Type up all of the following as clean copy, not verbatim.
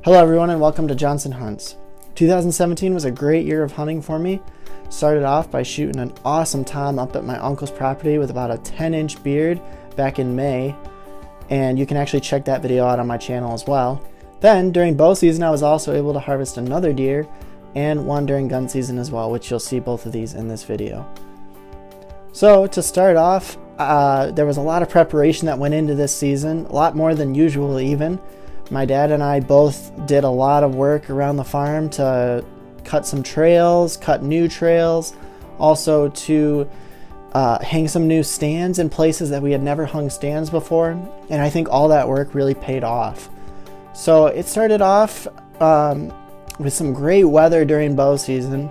Hello everyone and welcome to Johnson Hunts. 2017 was a great year of hunting for me. Started off by shooting an awesome tom up at my uncle's property with about a 10-inch beard back in May, and you can actually check that video out on my channel as well. Then during bow season I was also able to harvest another deer and one during gun season as well, which you'll see both of these in this video. So to start off, there was a lot of preparation that went into this season, a lot more than usual even. My dad and I both did a lot of work around the farm to cut some trails, cut new trails, also to hang some new stands in places that we had never hung stands before, and I think all that work really paid off. So it started off with some great weather during bow season.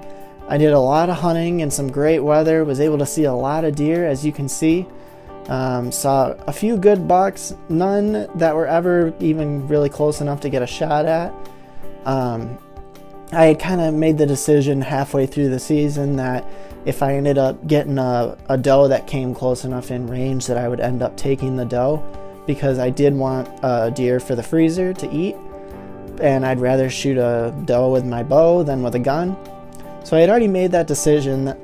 I did a lot of hunting in some great weather, was able to see a lot of deer, as you can see. Saw a few good bucks, none that were ever even really close enough to get a shot at. I had kind of made the decision halfway through the season that if I ended up getting a doe that came close enough in range, that I would end up taking the doe, because I did want a deer for the freezer to eat, and I'd rather shoot a doe with my bow than with a gun. So I had already made that decision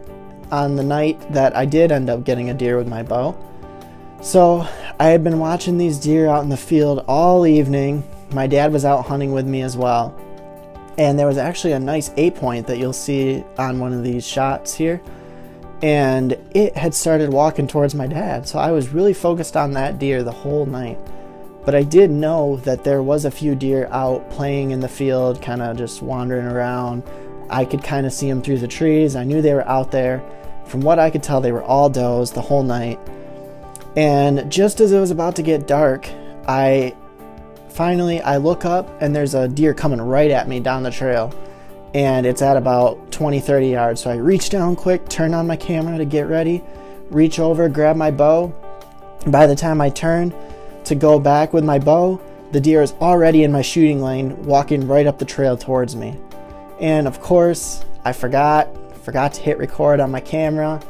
on the night that I did end up getting a deer with my bow. So I had been watching these deer out in the field all evening. My dad was out hunting with me as well. And there was actually a nice 8-point that you'll see on one of these shots here. And it had started walking towards my dad. So I was really focused on that deer the whole night. But I did know that there was a few deer out playing in the field, kind of just wandering around. I could kind of see them through the trees. I knew they were out there. From what I could tell, they were all does the whole night. And just as it was about to get dark, I look up and there's a deer coming right at me down the trail, and it's at about 20-30 yards. So I reach down quick, turn on my camera to get ready, reach over, grab my bow. By the time I turn to go back with my bow, the deer is already in my shooting lane, walking right up the trail towards me. And of course I forgot to hit record on my camera,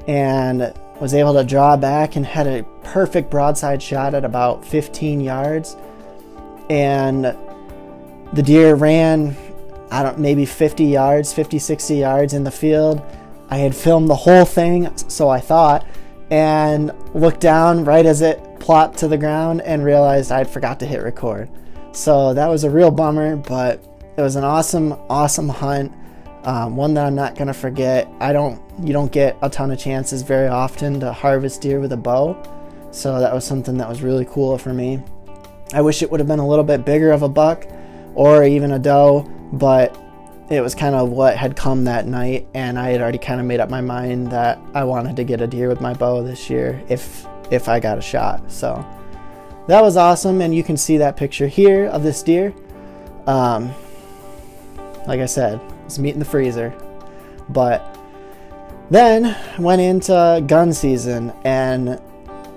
and was able to draw back and had a perfect broadside shot at about 15 yards. And the deer ran, maybe 50 yards, 50, 60 yards in the field. I had filmed the whole thing, so I thought, and looked down right as it plopped to the ground and realized I'd forgot to hit record. So that was a real bummer, but it was an awesome hunt. One that I'm not going to forget. You don't get a ton of chances very often to harvest deer with a bow, so that was something that was really cool for me. I wish it would have been a little bit bigger of a buck or even a doe, but it was kind of what had come that night, and I had already kind of made up my mind that I wanted to get a deer with my bow this year if I got a shot. So that was awesome, and you can see that picture here of this deer. Like I said, it's meat in the freezer. But then went into gun season, and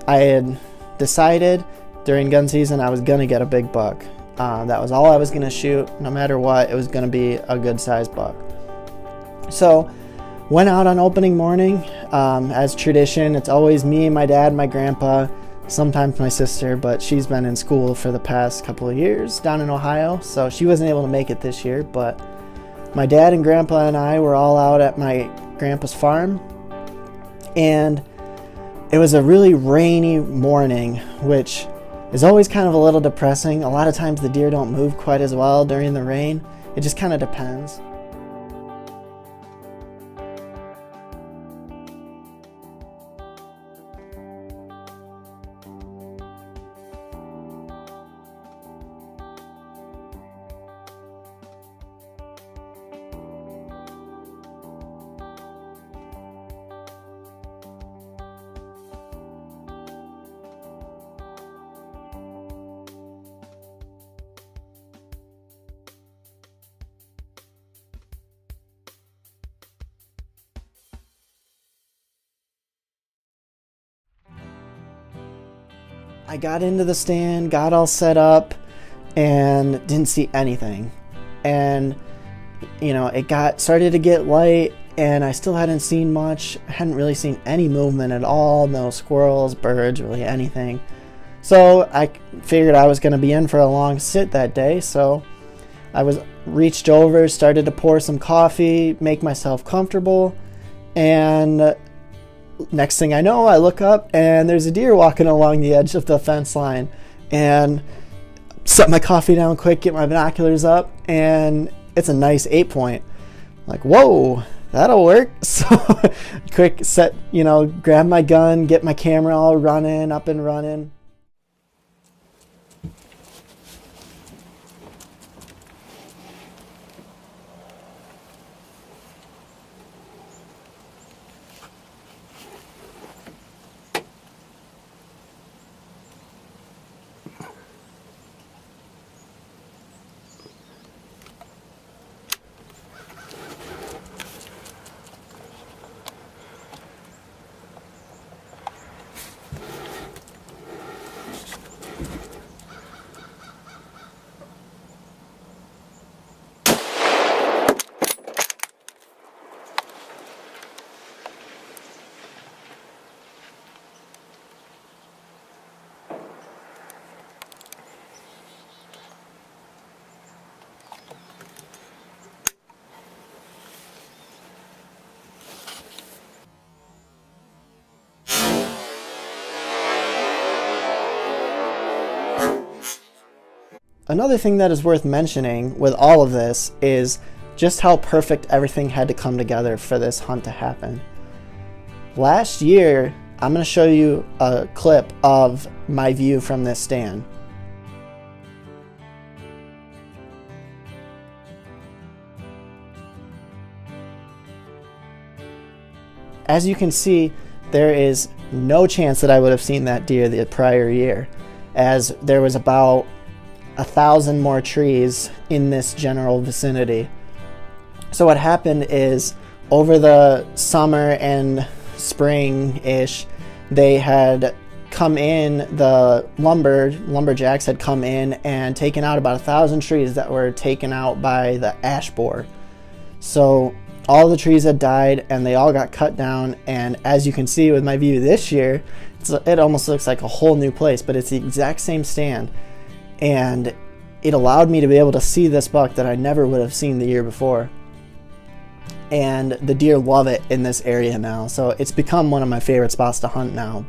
I had decided during gun season I was gonna get a big buck. That was all I was gonna shoot. No matter what, it was gonna be a good sized buck. So went out on opening morning. As tradition, it's always me, my dad, my grandpa, sometimes my sister, but she's been in school for the past couple of years down in Ohio, so she wasn't able to make it this year. But my dad and grandpa and I were all out at my grandpa's farm, and it was a really rainy morning, which is always kind of a little depressing. A lot of times the deer don't move quite as well during the rain. It just kind of depends. I got into the stand, got all set up, and didn't see anything. And it started to get light, and I still hadn't seen much. I hadn't really seen any movement at all. No squirrels, birds, really anything. So I figured I was going to be in for a long sit that day, so I was reached over, started to pour some coffee, make myself comfortable, and next thing I know, I look up and there's a deer walking along the edge of the fence line, and set my coffee down quick, get my binoculars up, and it's a nice 8-point. Like, whoa, that'll work. So quick set, grab my gun, get my camera all running, up and running. Another thing that is worth mentioning with all of this is just how perfect everything had to come together for this hunt to happen. Last year, I'm going to show you a clip of my view from this stand. As you can see, there is no chance that I would have seen that deer the prior year, as there was about 1,000 more trees in this general vicinity. So what happened is, over the summer and spring-ish, they had come in, the lumberjacks had come in and taken out about 1,000 trees that were taken out by the ash borer. So all the trees had died and they all got cut down, and as you can see with my view this year, it almost looks like a whole new place, but it's the exact same stand. And it allowed me to be able to see this buck that I never would have seen the year before. And the deer love it in this area now, so it's become one of my favorite spots to hunt now.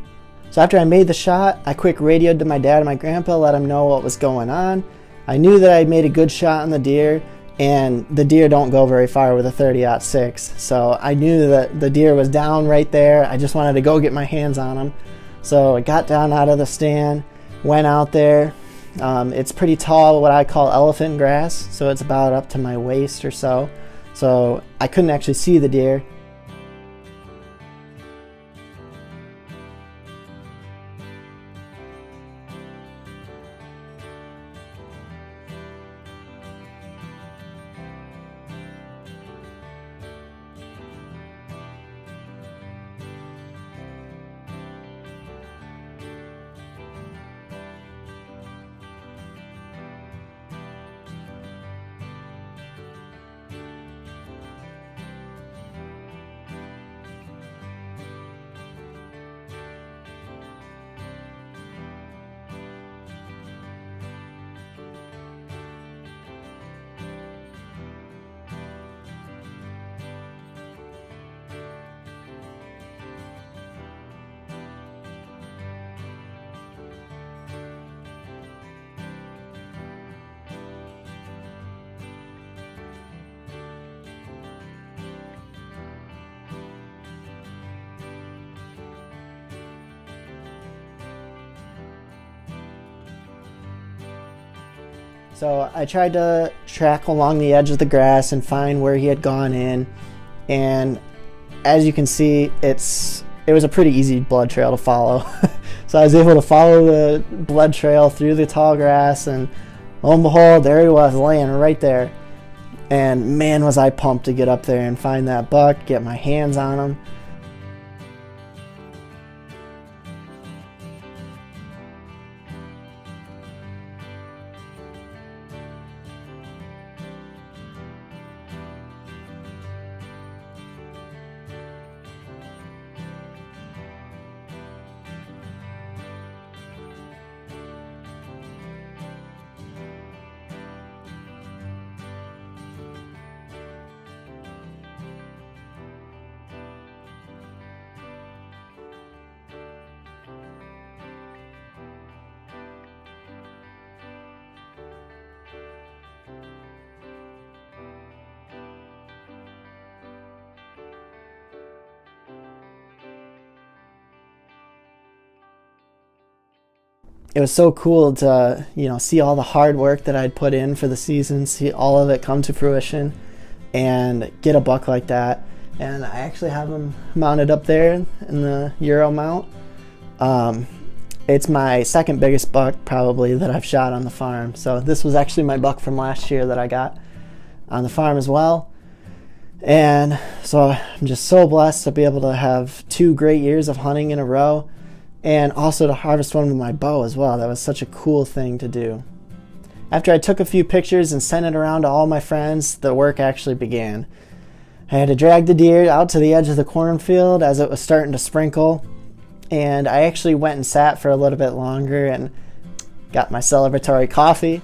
So after I made the shot, I quick radioed to my dad and my grandpa, let them know what was going on. I knew that I made a good shot on the deer, and the deer don't go very far with a 30-06, so I knew that the deer was down right there. I just wanted to go get my hands on him. So I got down out of the stand, went out there. It's pretty tall, what I call elephant grass, so it's about up to my waist or so. So I couldn't actually see the deer. So I tried to track along the edge of the grass and find where he had gone in, and as you can see, it was a pretty easy blood trail to follow. So I was able to follow the blood trail through the tall grass, and lo and behold, there he was laying right there. And man, was I pumped to get up there and find that buck, get my hands on him. it was so cool to, see all the hard work that I'd put in for the season, see all of it come to fruition, and get a buck like that. And I actually have him mounted up there in the Euro mount. It's my second biggest buck probably that I've shot on the farm. So this was actually my buck from last year that I got on the farm as well. And so I'm just so blessed to be able to have 2 great years of hunting in a row, and also to harvest one with my bow as well. That was such a cool thing to do. After I took a few pictures and sent it around to all my friends, the work actually began. I had to drag the deer out to the edge of the cornfield as it was starting to sprinkle, and I actually went and sat for a little bit longer and got my celebratory coffee.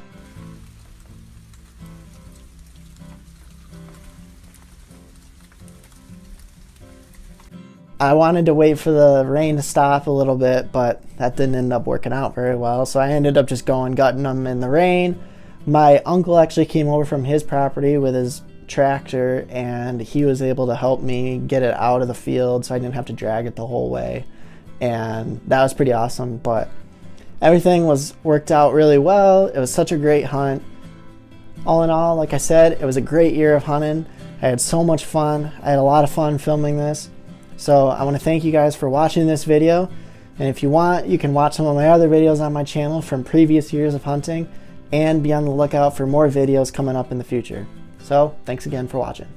I wanted to wait for the rain to stop a little bit, but that didn't end up working out very well, so I ended up just gutting them in the rain. My uncle actually came over from his property with his tractor, and he was able to help me get it out of the field so I didn't have to drag it the whole way. And that was pretty awesome, but everything worked out really well. It was such a great hunt. All in all, like I said, it was a great year of hunting. I had so much fun. I had a lot of fun filming this. So I want to thank you guys for watching this video. And if you want, you can watch some of my other videos on my channel from previous years of hunting, and be on the lookout for more videos coming up in the future. So thanks again for watching.